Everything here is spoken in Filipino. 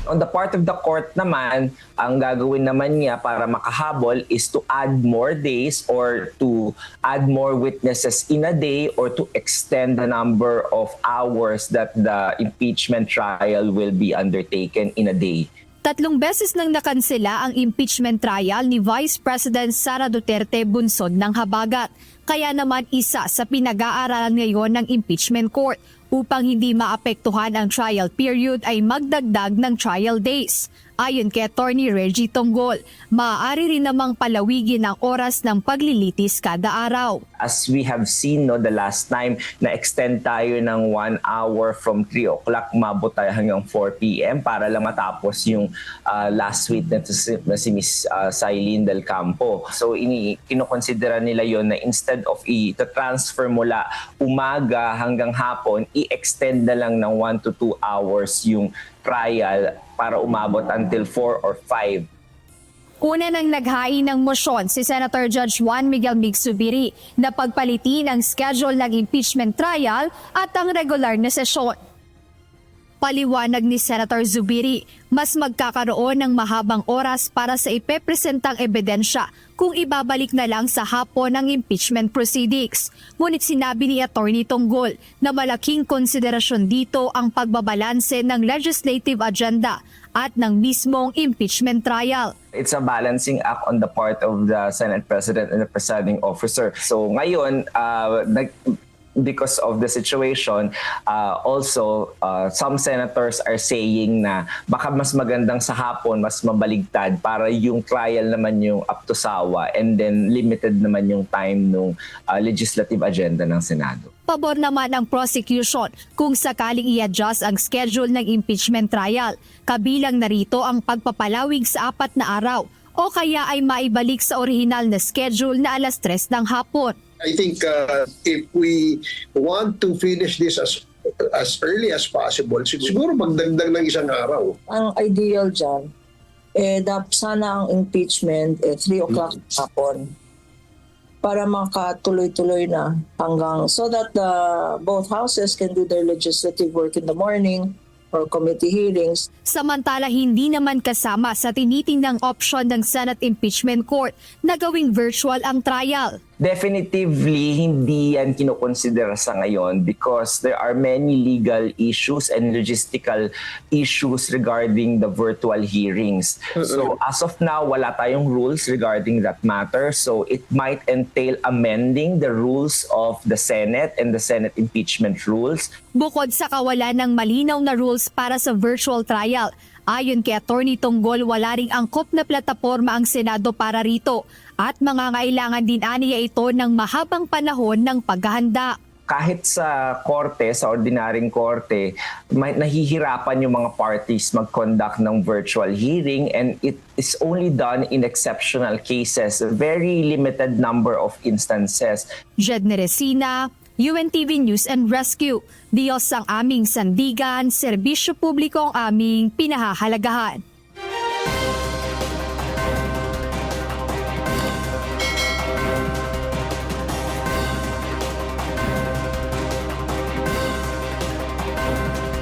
On the part of the court naman, ang gagawin naman niya para makahabol is to add more days or to add more witnesses in a day or to extend the number of hours that the impeachment trial will be undertaken in a day. 3 beses nang nakansela ang impeachment trial ni Vice President Sara Duterte bunsod ng habagat. Kaya naman isa sa pinag-aaralan ngayon ng impeachment court upang hindi maapektuhan ang trial period ay magdagdag ng trial days. Ayon kay Attorney Reggie Tonggol, maaari rin namang palawigin ang oras ng paglilitis kada araw. As we have seen the last time na extend tayo ng 1 hour from 3 o'clock, umabot tayo hanggang 4 p.m. para lang matapos yung last witness na si Ms. Sailin Del Campo. So kinokonsidera nila yon na instead of i-transfer mula umaga hanggang hapon, i-extend na lang ng 1 to 2 hours yung trial para umabot until 4 or 5. Una nang naghain ng mosyon si Senator Judge Juan Miguel Mig-Zubiri na pagpalitin ang schedule ng impeachment trial at ang regular na sesyon. Paliwanag ni Senator Zubiri, mas magkakaroon ng mahabang oras para sa ipepresentang ebidensya kung ibabalik na lang sa hapon ang impeachment proceedings. Ngunit sinabi ni Attorney Tonggol na malaking konsiderasyon dito ang pagbabalanse ng legislative agenda at ng mismong impeachment trial. It's a balancing act on the part of the Senate President and the presiding officer. So ngayon, because of the situation, also some senators are saying na baka mas magandang sa hapon, mas mabaligtad para yung trial naman yung up to sawa and then limited naman yung time ng legislative agenda ng Senado. Pabor naman ang prosecution kung sakaling i-adjust ang schedule ng impeachment trial. Kabilang narito ang pagpapalawig sa 4 na araw o kaya ay maibalik sa orihinal na schedule na 3:00 ng hapon. I think if we want to finish this as early as possible, siguro magdagdag ng 1 araw. Ang ideal dyan, sana ang impeachment 3 o'clock hapon para makatuloy-tuloy na hanggang so that both houses can do their legislative work in the morning or committee hearings. Samantala hindi naman kasama sa tinitingnang option ng Senate Impeachment Court na gawing virtual ang trial. Definitively, hindi yan kinokonsidera sa ngayon because there are many legal issues and logistical issues regarding the virtual hearings. So as of now, wala tayong rules regarding that matter. So it might entail amending the rules of the Senate and the Senate impeachment rules. Bukod sa kawalan ng malinaw na rules para sa virtual trial, ayon kay Attorney Tonggol, wala ring angkop na plataporma ang Senado para rito at mangangailangan din aniya ito ng mahabang panahon ng paghahanda. Kahit sa korte, sa ordinaryong korte, nahihirapan yung mga parties mag-conduct ng virtual hearing and it is only done in exceptional cases, a very limited number of instances. Jedne Resina, UNTV News and Rescue. Diyos ang aming sandigan, serbisyo publiko ang aming pinahahalagahan.